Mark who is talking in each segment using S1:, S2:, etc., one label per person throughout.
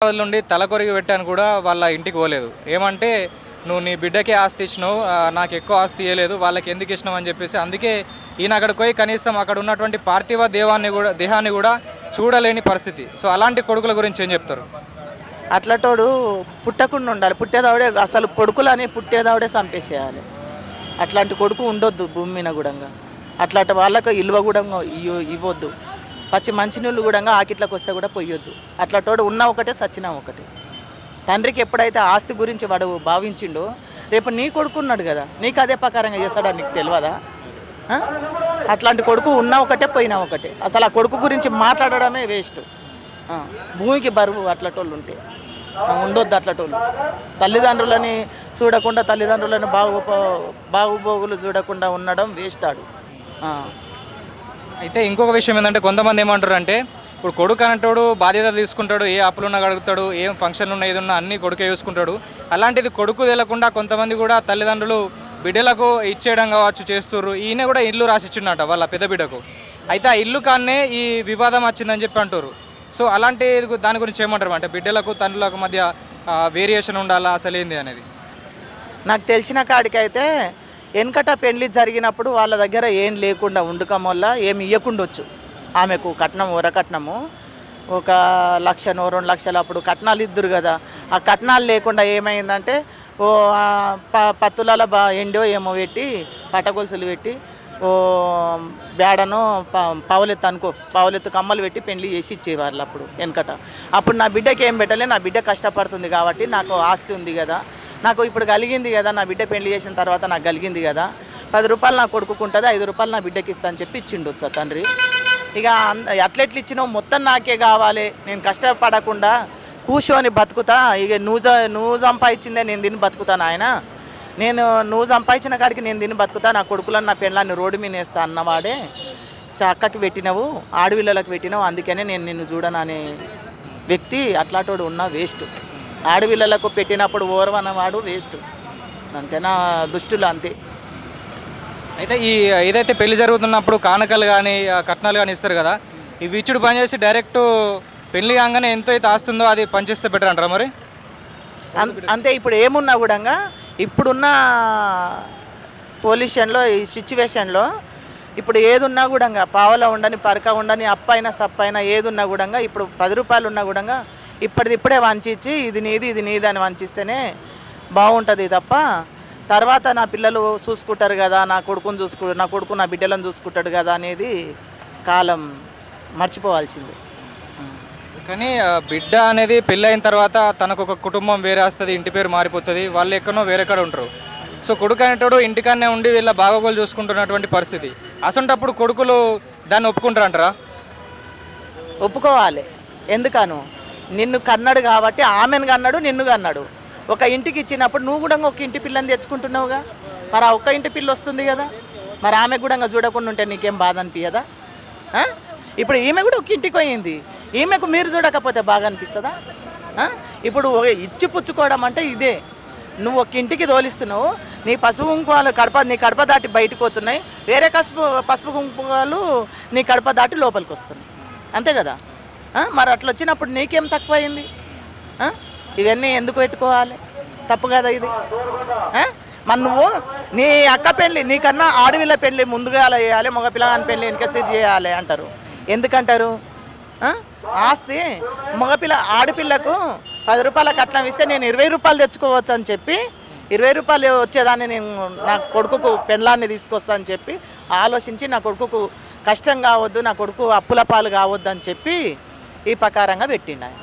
S1: నుండి తల కొరిగి పెట్టాను కూడా వాళ్ళ ఇంటికి పోలేదు. ఏమంటే నువ్వు నీ బిడ్డకే ఆస్తి ఇచ్చినావు, నాకు ఎక్కువ ఆస్తి ఇవ్వలేదు, వాళ్ళకి ఎందుకు ఇచ్చినావు అని చెప్పేసి. అందుకే ఈయన అక్కడికి పోయి కనీసం అక్కడ ఉన్నటువంటి పార్థివ దేహాన్ని కూడా చూడలేని పరిస్థితి. సో అలాంటి కొడుకుల గురించి ఏం చెప్తారు?
S2: అట్లటోడు పుట్టకుండా ఉండాలి. పుట్టేదావుడే అసలు కొడుకులని పుట్టేదావుడే చంపేసేయాలి. అట్లాంటి కొడుకు ఉండొద్దు భూమి మీద కూడా. అట్లాంటి వాళ్ళకు ఇల్వ కూడా ఇవ్వద్దు. పచ్చి మంచినీళ్ళు కూడా ఆకిట్లకు వస్తే కూడా పొయ్యొద్దు. అట్లాంటోడు ఉన్నా ఒకటే సచ్చినా ఒకటే. తండ్రికి ఎప్పుడైతే ఆస్తి గురించి వాడు భావించిండో రేపు నీ కొడుకు ఉన్నాడు కదా, నీకు అదే ప్రకారంగా చేస్తాడా నీకు తెలియదా? అట్లాంటి కొడుకు ఉన్నా ఒకటే పోయినా ఒకటే. అసలు ఆ కొడుకు గురించి మాట్లాడడమే వేస్ట్. భూమికి బరువు అట్లటోళ్ళు ఉంటే ఉండొద్దు. అట్లటోళ్ళు తల్లిదండ్రులని చూడకుండా, తల్లిదండ్రులను బాగుబోగులు చూడకుండా ఉండడం వేస్ట్ ఆడు.
S1: అయితే ఇంకొక విషయం ఏంటంటే కొంతమంది ఏమంటారు అంటే, ఇప్పుడు కొడుకు అనేటోడు బాధ్యత తీసుకుంటాడు, ఏ అప్పులున్నా అడుగుతాడు, ఏం ఫంక్షన్లు ఉన్నా ఏదున్నా అన్నీ కొడుకే చూసుకుంటాడు. అలాంటిది కొడుకు తెలియకుండా కొంతమంది కూడా తల్లిదండ్రులు బిడ్డలకు ఇచ్చేయడం కావచ్చు చేస్తుర్రు. ఈయన కూడా ఇల్లు రాసిచ్చిండట వాళ్ళ పెద్ద బిడ్డకు. అయితే ఆ ఇల్లు కాన్నే ఈ వివాదం వచ్చిందని చెప్పి అంటారు. సో అలాంటి దాని గురించి ఏమంటారు అంటే, బిడ్డలకు తండ్రులకు మధ్య వేరియేషన్ ఉండాలా అసలు ఏంది అనేది?
S2: నాకు తెలిసిన కాడికైతే వెనకట పెళ్లి జరిగినప్పుడు వాళ్ళ దగ్గర ఏం లేకుండా ఉండకం వల్ల ఏమి ఇవ్వకుండొచ్చు. ఆమెకు కట్నం వరకట్నము 1,00,000 2 లక్షలు అప్పుడు కట్నాలు ఇద్దరు కదా. ఆ కట్నాలు లేకుండా ఏమైందంటే ఓ పత్తులలో ఎండో ఏమో పెట్టి పట్టగొలుసులు పెట్టి ఓ బేడను పావులెత్తు కమ్మలు పెట్టి పెళ్లి చేసి ఇచ్చేవాళ్ళు అప్పుడు వెనకట. అప్పుడు నా బిడ్డకి ఏం పెట్టలే, నా బిడ్డ కష్టపడుతుంది కాబట్టి నాకు ఆస్తి ఉంది కదా, నాకు ఇప్పుడు కలిగింది కదా, నా బిడ్డ పెళ్లి చేసిన తర్వాత నాకు కలిగింది కదా, 10 రూపాయలు నా కొడుకుంటుంది, 5 రూపాయలు నా బిడ్డకి ఇస్తా అని చెప్పి ఇచ్చిండొచ్చు తండ్రి. ఇక అట్లెట్లు ఇచ్చినావు, మొత్తం నాకే కావాలి, నేను కష్టపడకుండా కూర్చొని బతుకుతా, ఇక నువ్వు సంపాదించిందే నేను తిని బతుకుతాను ఆయన, నువ్వు సంపాదించిన కాడికి నేను తిని బతుకుతా, నా కొడుకులను నా పెళ్ళాన్ని రోడ్డు మీద వేస్తా అన్నవాడే అక్కకి పెట్టినవు, ఆడపిల్లలకు పెట్టినావు, అందుకనే నేను నిన్ను చూడననే వ్యక్తి అట్లాంటోడు ఉన్న వేస్ట్. ఆడపిల్లలకు పెట్టినప్పుడు ఓర్వన్నవాడు వేస్ట్. అంతేనా, దుష్టులు అంతే.
S1: అయితే ఏదైతే పెళ్లి జరుగుతున్నప్పుడు కానుకలు కానీ కట్నాలు కానీ ఇస్తారు కదా, ఇవి ఇచ్చుడు పని చేసి డైరెక్ట్ పెళ్లి కాగానే ఎంతో అయితే ఆస్తుందో అది పనిచేస్తే బెటర్ అంటారా మరి?
S2: అంతే. ఇప్పుడు ఏమున్నా కూడా ఇప్పుడున్న పొల్యూషన్లో, ఈ సిచ్యువేషన్లో ఇప్పుడు ఏది ఉన్నా కూడా పావల ఉండని పరక ఉండని అప్పైనా సప్పైనా ఏది ఉన్నా కూడా ఇప్పుడు 10 రూపాయలు ఉన్నా కూడా ఇప్పుడే వంచి ఇది నీది అని వంచిస్తేనే బాగుంటుంది తప్ప తర్వాత నా పిల్లలు చూసుకుంటారు కదా, నా కొడుకు నా బిడ్డలను చూసుకుంటాడు కదా అనేది కాలం మర్చిపోవాల్సింది.
S1: కానీ బిడ్డ అనేది పెళ్ళి అయిన తర్వాత తనకు ఒక కుటుంబం వేరే వస్తుంది, ఇంటి పేరు మారిపోతుంది, వాళ్ళు ఎక్కడో వేరేక్కడ ఉంటారు. సో కొడుకు అనేటోడు ఇంటికాన్నే ఉండి వీళ్ళ బాగోగులు చూసుకుంటున్నటువంటి పరిస్థితి. అసంటప్పుడు కొడుకులు దాన్ని ఒప్పుకుంటారంటారా?
S2: ఒప్పుకోవాలి. ఎందుకను, నిన్ను కన్నాడు కాబట్టి, ఆమెను కన్నాడు, నిన్ను కన్నాడు. ఒక ఇంటికి ఇచ్చినప్పుడు నువ్వు కూడా ఒక ఇంటి పిల్లని తెచ్చుకుంటున్నావుగా, మరి ఆ ఒక్క ఇంటి పిల్ల వస్తుంది కదా, మరి ఆమె కూడా చూడకుండా ఉంటే నీకేం బాధ అనిపించదా? ఇప్పుడు ఈమె కూడా ఒక ఇంటికి పోయింది, ఈమెకు మీరు చూడకపోతే బాగా అనిపిస్తుందా? ఇప్పుడు ఇచ్చి పుచ్చుకోవడం అంటే ఇదే. నువ్వు ఒక ఇంటికి తోలిస్తున్నావు, నీ పసుపు కుంకుమాలు నీ కడప దాటి బయటకు పోతున్నాయి, వేరే పసుపు కుంకుమాలు నీ కడప దాటి లోపలికి వస్తున్నాయి, అంతే కదా. మరి అట్లా వచ్చినప్పుడు నీకేం తక్కువైంది? ఇవన్నీ ఎందుకు పెట్టుకోవాలి? తప్పు కదా ఇది. మరి నువ్వు నీ అక్క పెళ్ళి నీకన్నా ఆడపిల్ల పెళ్ళి ముందుగా చేయాలి, మగ పిల్లగాని పెళ్ళి వెనకసీరి చేయాలి అంటారు. ఎందుకంటారు? ఆస్తి ఆడపిల్లకు 10 రూపాయల కట్నం ఇస్తే నేను 20 రూపాయలు తెచ్చుకోవచ్చు అని చెప్పి, 20 రూపాయలు వచ్చేదాన్ని నేను నా కొడుకుకు పెళ్ళాన్ని తీసుకొస్తా అని చెప్పి ఆలోచించి నా కొడుకుకు కష్టం కావద్దు, నా కొడుకు అప్పుల పాలు కావద్దు అని చెప్పి ఈ ప్రకారంగా పెట్టిండు ఆయన.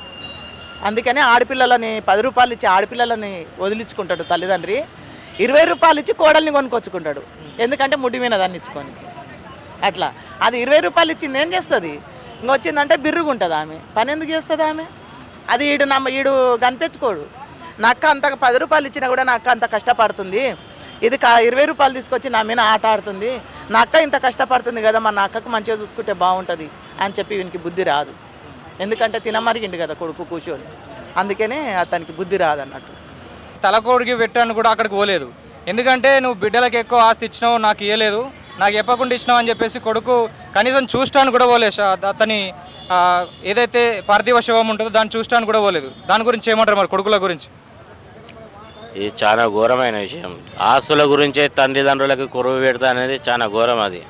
S2: అందుకని ఆడపిల్లలని 10 రూపాయలు ఇచ్చి ఆడపిల్లలని వదిలించుకుంటాడు తల్లిదండ్రి, 20 రూపాయలు ఇచ్చి కోడల్ని కొనుక్కొచ్చుకుంటాడు. ఎందుకంటే ముడి మీద దాన్ని ఇచ్చుకొని అట్లా. అది 20 రూపాయలు ఇచ్చింది ఏం చేస్తుంది? ఇంకొచ్చిందంటే బిర్రుగా ఉంటుంది ఆమె, పని ఎందుకు చేస్తుంది ఆమె? అది ఈడు కనిపెట్టుకోడు. నా అక్క అంత 10 రూపాయలు ఇచ్చినా కూడా నా అక్క అంత కష్టపడుతుంది, ఇది 20 రూపాయలు తీసుకొచ్చి నా మీద ఆట ఆడుతుంది, నా అక్క ఇంత కష్టపడుతుంది కదా, మరి నా అక్కకు మంచిగా చూసుకుంటే బాగుంటుంది అని చెప్పి వీనికి బుద్ధి రాదు. ఎందుకంటే తినమరిగిండు కదా కొడుకు కూర్చొని, అందుకనే అతనికి బుద్ధి రాదన్నట్టు.
S1: తలకోడికి పెట్టాను కూడా అక్కడికి పోలేదు, ఎందుకంటే నువ్వు బిడ్డలకు ఎక్కువ ఆస్తి ఇచ్చినావు, నాకు ఇవ్వలేదు, నాకు చెప్పకుండా ఇచ్చినావు అని చెప్పేసి కొడుకు కనీసం చూస్తాను కూడా పోలేదు. అతని ఏదైతే పార్థివ శవం ఉంటుందో దాన్ని చూస్తాను కూడా పోలేదు. దాని గురించి ఏమంటారు మరి కొడుకుల గురించి?
S3: ఇది చాలా ఘోరమైన విషయం. ఆస్తుల గురించే తల్లిదండ్రులకి కొరువు పెడతా అనేది చాలా ఘోరం అది.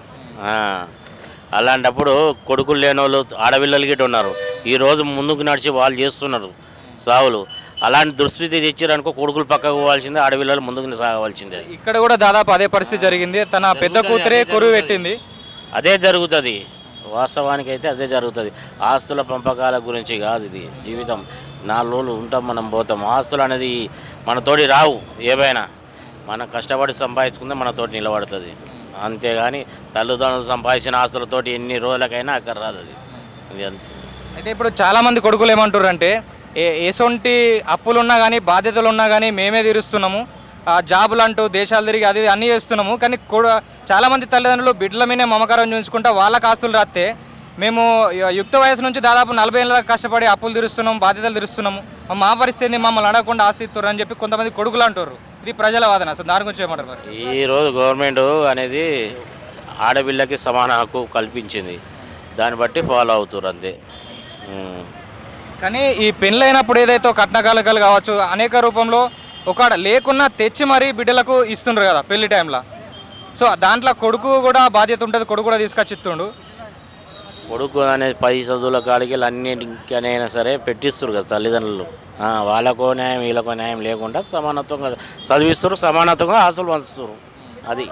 S3: అలాంటప్పుడు కొడుకులు లేని వాళ్ళు ఆడపిల్లలు గిట్ట ఉన్నారు. ఈరోజు ముందుకు నడిచి వాళ్ళు చేస్తున్నారు సావులు. అలాంటి దుస్థితి తెచ్చారనుకో కొడుకులు పక్కకు పోవాల్సిందే, ఆడపిల్లలు ముందుకు సాగవలసిందే.
S1: ఇక్కడ కూడా దాదాపు అదే పరిస్థితి జరిగింది. తన పెద్ద కూతురే కొరువు పెట్టింది.
S3: అదే జరుగుతుంది, వాస్తవానికి అయితే అదే జరుగుతుంది. ఆస్తుల పంపకాల గురించి కాదు ఇది జీవితం. 4 రోజులు ఉంటాం, మనం పోతాం. ఆస్తులు అనేది మనతోటి రావు. ఏవైనా మనం కష్టపడి సంపాదించుకుంటే మనతోటి నిలబడుతుంది. అంతేగాని తల్లిదండ్రులు సంపాదించిన ఆస్తులతోటి ఎన్ని రోజులకైనా అక్కడ రాదు అది అంతే.
S1: అయితే ఇప్పుడు చాలామంది కొడుకులు ఏమంటారు అంటే ఎసొంటి అప్పులు ఉన్నా కానీ బాధ్యతలు ఉన్నా కానీ మేమే తీరుస్తున్నాము, జాబులు అంటూ దేశాలు తిరిగి అది అన్నీ చేస్తున్నాము. కానీ చాలామంది తల్లిదండ్రులు బిడ్డల మీదే మమకారం చూసుకుంటా వాళ్ళకి ఆస్తులు రాస్తే మేము యుక్త వయసు నుంచి దాదాపు 40 ఏళ్ళ దాకా కష్టపడి అప్పులు తీరుస్తున్నాము, బాధ్యతలు తీరుస్తున్నాము, మా పరిస్థితి మమ్మల్ని అడగకుండా ఆస్తి ఇస్తారు అని చెప్పి కొంతమంది కొడుకులు అంటారు. ఇది ప్రజల వాదన. అసలు దాని గురించి ఏమంటారు మరి?
S3: ఈరోజు గవర్నమెంట్ అనేది ఆడపిల్లకి సమాన హక్కు కల్పించింది, దాన్ని బట్టి ఫాలో అవుతారు అంతే.
S1: కానీ ఈ పెళ్ళైనప్పుడు ఏదైతే కట్నకాలకాలు కావచ్చు అనేక రూపంలో ఒక లేకున్నా తెచ్చి మరీ బిడ్డలకు ఇస్తుండ్రు కదా పెళ్లి టైంలో. సో దాంట్లో కొడుకు కూడా బాధ్యత ఉంటుంది, కొడుకు కూడా తీసుకొచ్చి ఇస్తుండు.
S3: కొడుకు అనేది 10 చదువుల కాడికి అన్నింటికైనా సరే పెట్టిస్తారు కదా తల్లిదండ్రులు. వాళ్ళకో న్యాయం వీళ్ళకో న్యాయం లేకుండా సమానత్వంగా చదివిస్తారు, సమానత్వంగా ఆశలు పంచుతారు. అది